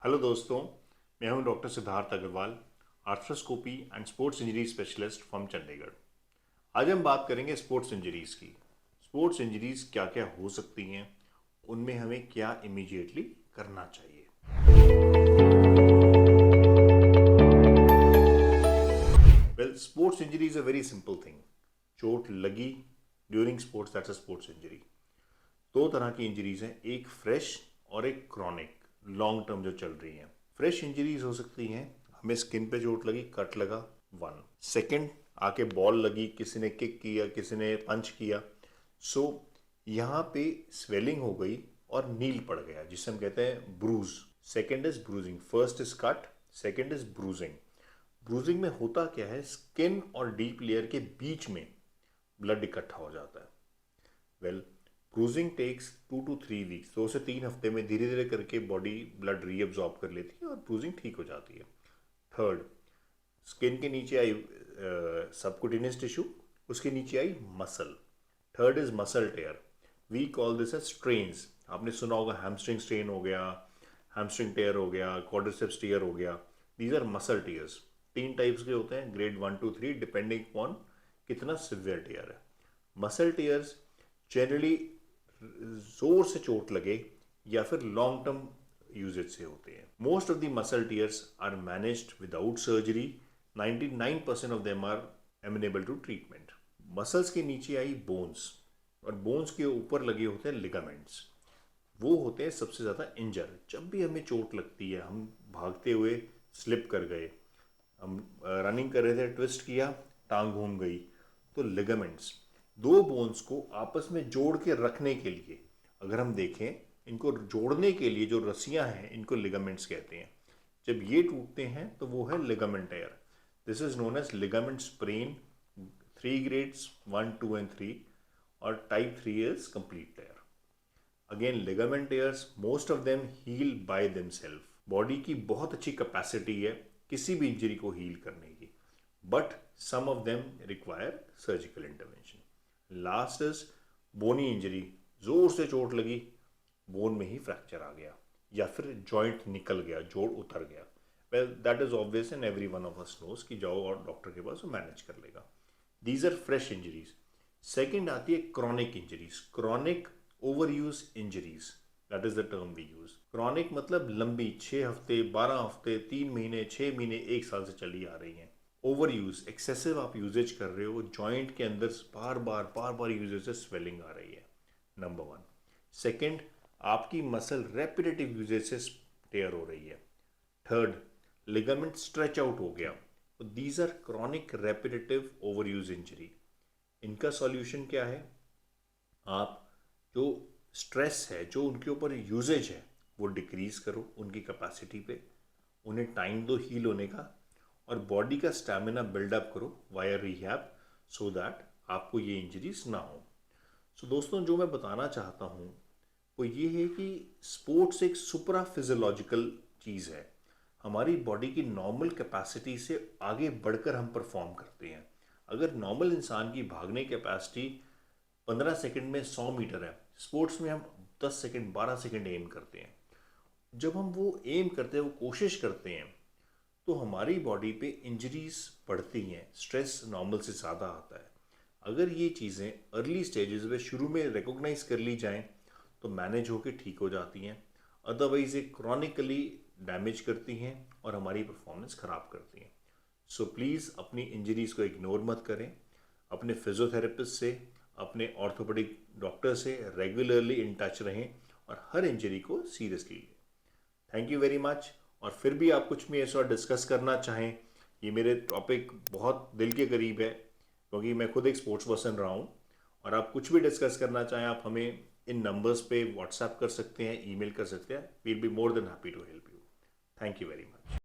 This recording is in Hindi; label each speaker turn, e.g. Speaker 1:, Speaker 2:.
Speaker 1: हेलो दोस्तों, मैं हूं doctor Siddharth Agarwal, arthroscopy and sports injury specialist from Chandigarh. आज हम बात करेंगे स्पोर्ट्स इंजरीज की। स्पोर्ट्स इंजरीज क्या क्या हो सकती हैं, उनमें हमें क्या इमीडिएटली करना चाहिए। Well, sports injury is a very simple thing. चोट लगी during sports, that's a sports injury. दो तरह की इंजरीज हैं, एक फ्रेश और एक क्रॉनिक, लॉन्ग टर्म जो चल रही हैं। फ्रेश इंजरीज हो सकती हैं, हमें स्किन पे चोट लगी, कट लगा, वन सेकेंड आके बॉल लगी, किसी ने किक किया, किसी ने पंच किया, सो यहाँ पे स्वेलिंग हो गई और नील पड़ गया, जिसे हम कहते हैं bruise. Second is bruising, first is cut, second is bruising. Bruising में होता क्या है, स्किन और डीप लेयर के बीच में ब्लड इकट्ठा हो जाता है। Well, bruising takes 2 to 3 weeks, 2 से 3 हफ्ते में धीरे धीरे करके बॉडी ब्लड रीअब्जॉर्ब कर लेती है और ब्रूजिंग ठीक हो जाती है। थर्ड, स्किन के नीचे आई सबक्यूटेनियस टिश्यू, उसके नीचे आई muscle. Third is muscle tear, we call this as strains. आपने सुना होगा हैमस्ट्रिंग स्ट्रेन हो गया, हैमस्ट्रिंग टेयर हो गया, क्वाड्रिसेप्स टेयर हो गया। These are muscle tears. 3 types के होते हैं, ग्रेड 1 to 3, डिपेंडिंग अपॉन कितना सिवियर टेयर है। मसल टेयर्स जनरली जोर से चोट लगे या फिर लॉन्ग टर्म यूजेज से होते हैं। Most of the muscle tears are managed without surgery. 99% of them are amenable to treatment. Muscles के नीचे आई बोन्स, और बोन्स के ऊपर लगे होते हैं लिगामेंट्स। वो होते हैं सबसे ज़्यादा इंजर। जब भी हमें चोट लगती है, हम भागते हुए स्लिप कर गए, हम रनिंग कर रहे थे, ट्विस्ट किया, टांग घूम गई, तो लिगामेंट्स, दो बोन्स को आपस में जोड़ के रखने के लिए, अगर हम देखें, इनको जोड़ने के लिए जो रस्सियां हैं, इनको लिगामेंट्स कहते हैं। जब ये टूटते हैं तो वो है ligament tear. This is known as ligament sprain. 3 grades, 1, 2 and 3, और type 3 is complete tear. Again, ligament tears, most of them heal by themselves. Body की बहुत अच्छी कैपेसिटी है किसी भी इंजरी को हील करने की, but some of them require surgical intervention. Last is bony injury, जोर से चोट लगी, बोन में ही फ्रैक्चर आ गया या फिर जॉइंट निकल गया, जोड़ उतर गया। Well, that is obvious and every one of us knows कि जाओ और डॉक्टर के पास, वो मैनेज कर लेगा। These are fresh injuries. Second आती है chronic injuries, chronic overuse injuries, that is the term we use. Chronic मतलब लंबी, 6 हफ्ते, 12 हफ्ते, 3 महीने, 6 महीने, 1 साल से चली आ रही हैं। ओवर यूज, एक्सेसिव आप यूजेज कर रहे हो, जॉइंट के अंदर बार बार यूजेज से स्वेलिंग आ रही है, नंबर 1। सेकेंड, आपकी मसल रेपिटेटिव यूजेज से टेयर हो रही है। थर्ड, लिगामेंट स्ट्रेच आउट हो गया। These are chronic repetitive overuse injury. इनका सॉल्यूशन क्या है, आप जो स्ट्रेस है, जो उनके ऊपर यूजेज है, वो डिक्रीज करो उनकी कैपेसिटी पे, उन्हें टाइम दो हील होने का, और बॉडी का स्टैमिना बिल्डअप करो वाया रिहैब, सो दैट आपको ये इंजरीज ना हो। सो दोस्तों, जो मैं बताना चाहता हूँ वो ये है कि स्पोर्ट्स एक सुपरा फिजियोलॉजिकल चीज़ है। हमारी बॉडी की नॉर्मल कैपेसिटी से आगे बढ़कर हम परफॉर्म करते हैं। अगर नॉर्मल इंसान की भागने कैपेसिटी 15 सेकंड में 100 मीटर है, स्पोर्ट्स में हम 10 सेकंड, 12 सेकंड एम करते हैं। जब हम वो एम करते हैं, वो कोशिश करते हैं, तो हमारी बॉडी पे इंजरीज बढ़ती हैं, स्ट्रेस नॉर्मल से ज़्यादा आता है। अगर ये चीज़ें अर्ली स्टेजेस में शुरू में रिकॉग्नाइज कर ली जाएं तो मैनेज होकर ठीक हो जाती हैं। अदरवाइज ये क्रॉनिकली डैमेज करती हैं और हमारी परफॉर्मेंस ख़राब करती हैं। सो प्लीज़ अपनी इंजरीज़ को इग्नोर मत करें। अपने फिजियोथेरेपिस्ट से, अपने ऑर्थोपेडिक डॉक्टर से रेगुलरली इन टच रहें और हर इंजरी को सीरियसली लें। Thank you very much. और फिर भी आप कुछ भी ऐसा डिस्कस करना चाहें, ये मेरे टॉपिक बहुत दिल के करीब है क्योंकि मैं खुद एक स्पोर्ट्स पर्सन रहा हूँ, और आप कुछ भी डिस्कस करना चाहें, आप हमें इन नंबर्स पे व्हाट्सएप कर सकते हैं, ईमेल कर सकते हैं। We'll be more than happy to help you. Thank you very much.